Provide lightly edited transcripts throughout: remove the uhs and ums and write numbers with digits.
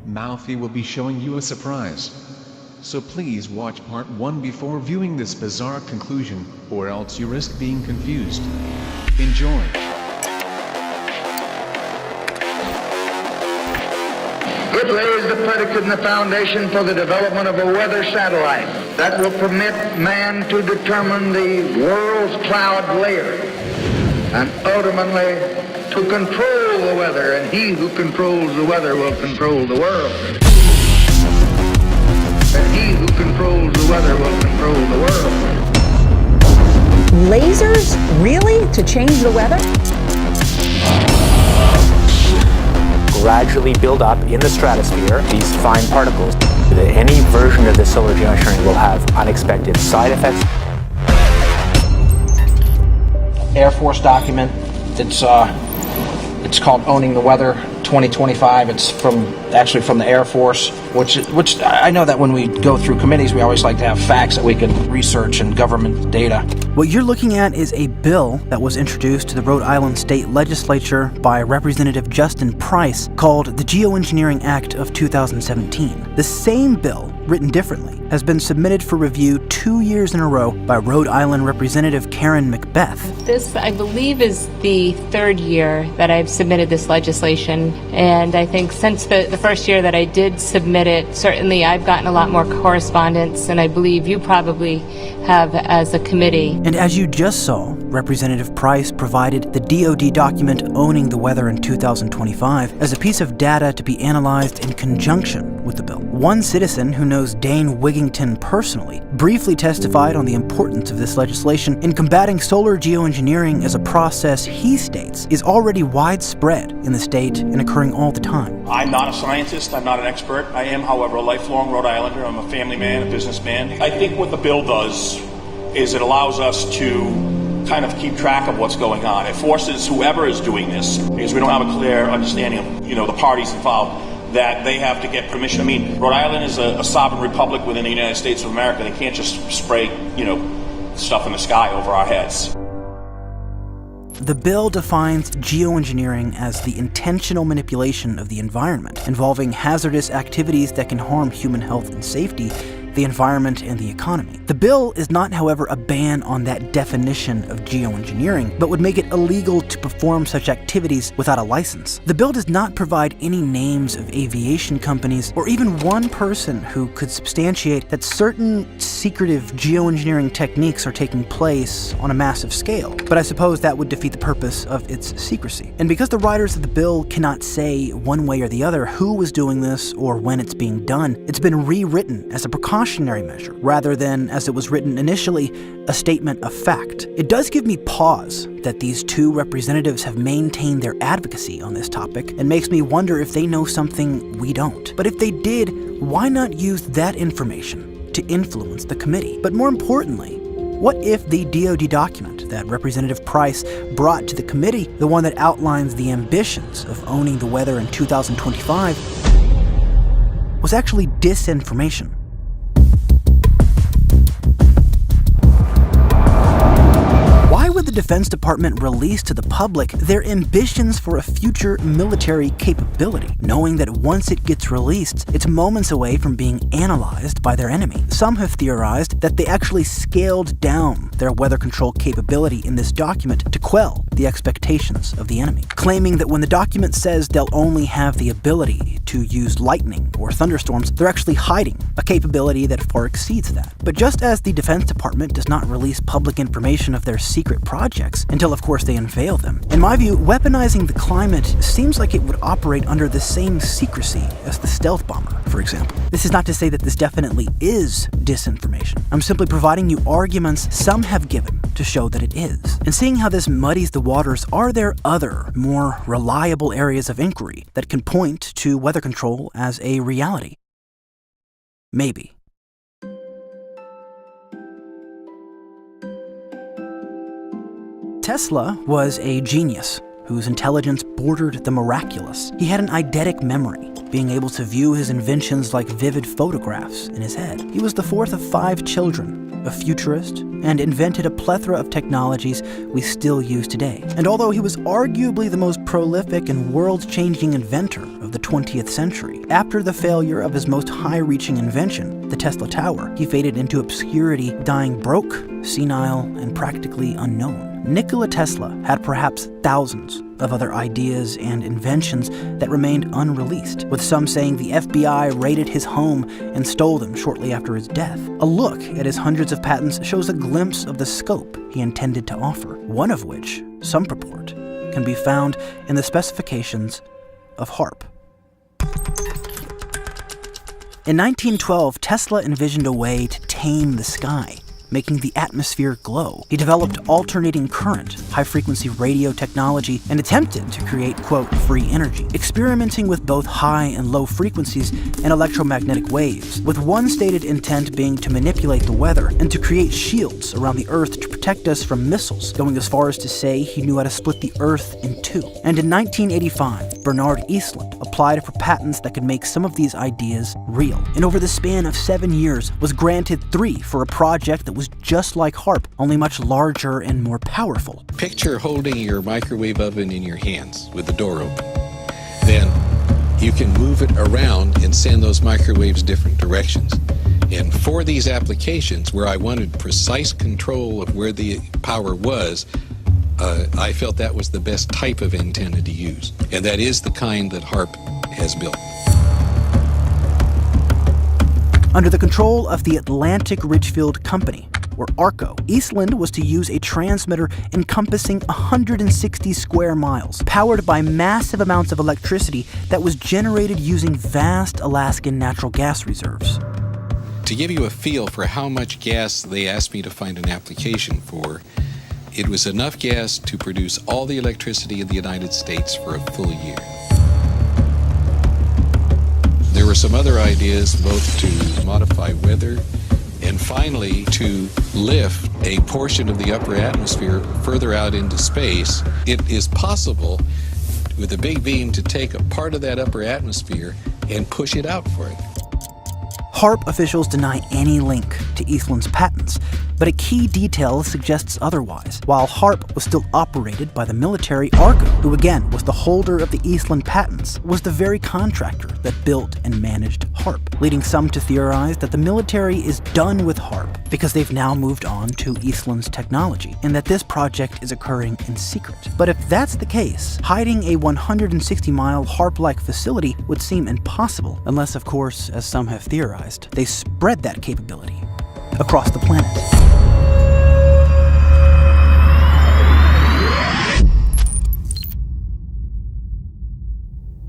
Mouthy will be showing you a surprise. So please watch part 1 before viewing this bizarre conclusion, or else you risk being confused. Enjoy. It lays the predicate and the foundation for the development of a weather satellite that will permit man to determine the world's cloud layer and ultimately to control the weather, and he who controls the weather will control the world. And he who controls the weather will control the world. Lasers? Really? To change the weather? Gradually build up in the stratosphere these fine particles. Any version of the solar geoengineering will have unexpected side effects. Air Force document. It's called Owning the Weather 2025. It's actually from the Air Force, which I know that when we go through committees, we always like to have facts that we can research and government data. What you're looking at is a bill that was introduced to the Rhode Island State Legislature by Representative Justin Price called the Geoengineering Act of 2017. The same bill, written differently, has been submitted for review 2 years in a row by Rhode Island Representative Karen McBeth. This, I believe, is the third year that I've submitted this legislation, and I think since the first year that I did submit it, certainly I've gotten a lot more correspondence, and I believe you probably have as a committee. And as you just saw, Representative Price provided the DoD document Owning the Weather in 2025 as a piece of data to be analyzed in conjunction with the bill. One citizen who knows Dane Wigington personally briefly testified on the importance of this legislation in combating solar geoengineering as a process he states is already widespread in the state and occurring all the time. I'm not a scientist, I'm not an expert. I am, however, a lifelong Rhode Islander. I'm a family man, a businessman. I think what the bill does is it allows us to kind of keep track of what's going on. It forces whoever is doing this, because we don't have a clear understanding of, the parties involved, that they have to get permission. I mean, Rhode Island is a sovereign republic within the United States of America. They can't just spray, stuff in the sky over our heads. The bill defines geoengineering as the intentional manipulation of the environment, involving hazardous activities that can harm human health and safety, the environment, and the economy. The bill is not, however, a ban on that definition of geoengineering, but would make it illegal to perform such activities without a license. The bill does not provide any names of aviation companies or even one person who could substantiate that certain secretive geoengineering techniques are taking place on a massive scale. But I suppose that would defeat the purpose of its secrecy. And because the writers of the bill cannot say one way or the other who was doing this or when it's being done, it's been rewritten as a precautionary measure, rather than, as it was written initially, a statement of fact. It does give me pause that these two representatives have maintained their advocacy on this topic, and makes me wonder if they know something we don't. But if they did, why not use that information to influence the committee? But more importantly, what if the DoD document that Representative Price brought to the committee, the one that outlines the ambitions of owning the weather in 2025, was actually disinformation? Why would the Defense Department release to the public their ambitions for a future military capability, knowing that once it gets released, it's moments away from being analyzed by their enemy? Some have theorized that they actually scaled down their weather control capability in this document to quell the expectations of the enemy, claiming that when the document says they'll only have the ability to use lightning or thunderstorms, they're actually hiding a capability that far exceeds that. But just as the Defense Department does not release public information of their secret projects until, of course, they unveil them, in my view, weaponizing the climate seems like it would operate under the same secrecy as the stealth bomber, for example. This is not to say that this definitely is disinformation. I'm simply providing you arguments some have given to show that it is. And seeing how this muddies the waters, are there other, more reliable areas of inquiry that can point to weather control as a reality? Maybe. Tesla was a genius whose intelligence bordered the miraculous. He had an eidetic memory, being able to view his inventions like vivid photographs in his head. He was the fourth of 5 children, a futurist, and invented a plethora of technologies we still use today. And although he was arguably the most prolific and world-changing inventor of the 20th century, after the failure of his most high-reaching invention, the Tesla Tower, he faded into obscurity, dying broke, senile, and practically unknown. Nikola Tesla had perhaps thousands of other ideas and inventions that remained unreleased, with some saying the FBI raided his home and stole them shortly after his death. A look at his hundreds of patents shows a glimpse of the scope he intended to offer, one of which, some purport, can be found in the specifications of HAARP. In 1912, Tesla envisioned a way to tame the sky, making the atmosphere glow. He developed alternating current, high-frequency radio technology, and attempted to create, quote, free energy, experimenting with both high and low frequencies and electromagnetic waves, with one stated intent being to manipulate the weather and to create shields around the Earth to protect us from missiles, going as far as to say he knew how to split the Earth in 2. And in 1985, Bernard Eastland applied for patents that could make some of these ideas real, and over the span of 7 years was granted 3 for a project that was just like HAARP, only much larger and more powerful. Picture holding your microwave oven in your hands with the door open. Then you can move it around and send those microwaves different directions. And for these applications where I wanted precise control of where the power was, I felt that was the best type of antenna to use. And that is the kind that HAARP has built. Under the control of the Atlantic Richfield Company, or ARCO, Eastland was to use a transmitter encompassing 160 square miles, powered by massive amounts of electricity that was generated using vast Alaskan natural gas reserves. To give you a feel for how much gas they asked me to find an application for, it was enough gas to produce all the electricity in the United States for a full year. There were some other ideas, both to modify weather and finally to lift a portion of the upper atmosphere further out into space. It is possible with a big beam to take a part of that upper atmosphere and push it out for it. HAARP officials deny any link to Eastland's patents, but a key detail suggests otherwise. While HAARP was still operated by the military, ARCO, who again was the holder of the Eastland patents, was the very contractor that built and managed HAARP, leading some to theorize that the military is done with HAARP because they've now moved on to Eastland's technology, and that this project is occurring in secret. But if that's the case, hiding a 160-mile HAARP-like facility would seem impossible, unless, of course, as some have theorized, they spread that capability across the planet.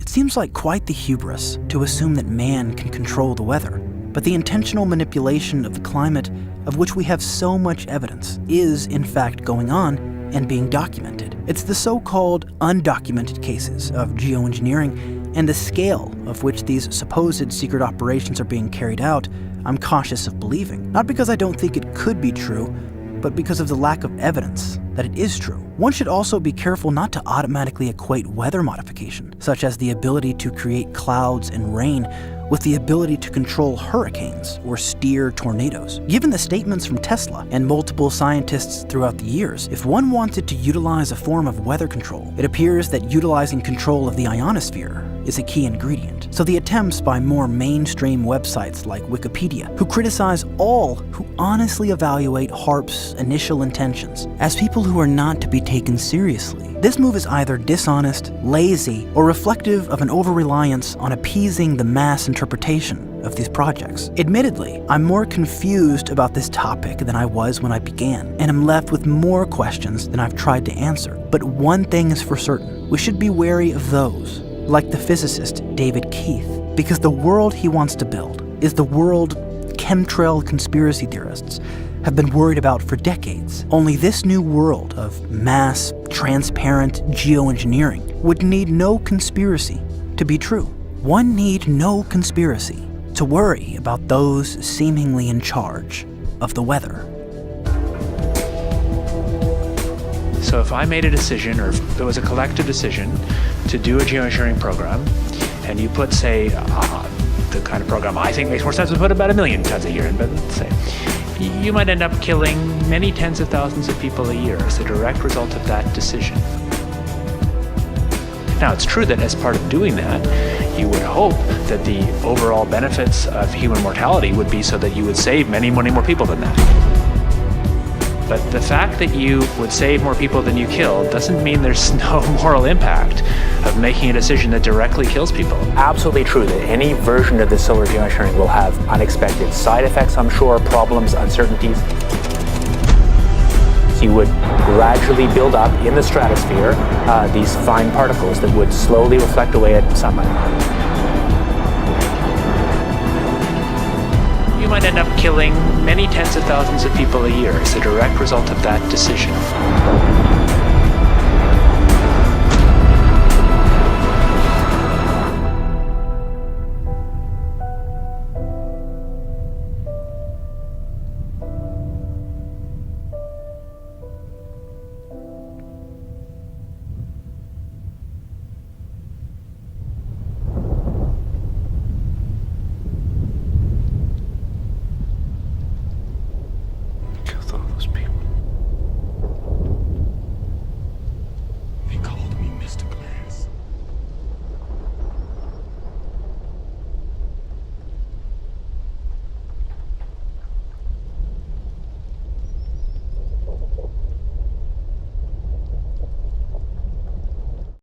It seems like quite the hubris to assume that man can control the weather, but the intentional manipulation of the climate, of which we have so much evidence, is in fact going on and being documented. It's the so-called undocumented cases of geoengineering and the scale of which these supposed secret operations are being carried out I'm cautious of believing. Not because I don't think it could be true, but because of the lack of evidence that it is true. One should also be careful not to automatically equate weather modification, such as the ability to create clouds and rain, with the ability to control hurricanes or steer tornadoes. Given the statements from Tesla and multiple scientists throughout the years, if one wanted to utilize a form of weather control, it appears that utilizing control of the ionosphere is a key ingredient. So the attempts by more mainstream websites like Wikipedia, who criticize all who honestly evaluate HAARP's initial intentions as people who are not to be taken seriously. This move is either dishonest, lazy, or reflective of an over-reliance on appeasing the mass interpretation of these projects. Admittedly, I'm more confused about this topic than I was when I began, and I'm left with more questions than I've tried to answer. But one thing is for certain: we should be wary of those, like the physicist David Keith, because the world he wants to build is the world chemtrail conspiracy theorists have been worried about for decades. Only this new world of mass, transparent geoengineering would need no conspiracy to be true. One need no conspiracy to worry about those seemingly in charge of the weather. So if I made a decision, or if it was a collective decision to do a geoengineering program, and you put, say, the kind of program I think makes more sense to put about 1 million tons a year in, but let's say, you might end up killing many tens of thousands of people a year as a direct result of that decision. Now, it's true that as part of doing that, you would hope that the overall benefits of human mortality would be so that you would save many, many more people than that. But the fact that you would save more people than you kill doesn't mean there's no moral impact of making a decision that directly kills people. Absolutely true that any version of the solar geoengineering will have unexpected side effects, I'm sure, problems, uncertainties. So you would gradually build up in the stratosphere these fine particles that would slowly reflect away at sunlight. You might end up killing many tens of thousands of people a year as a direct result of that decision.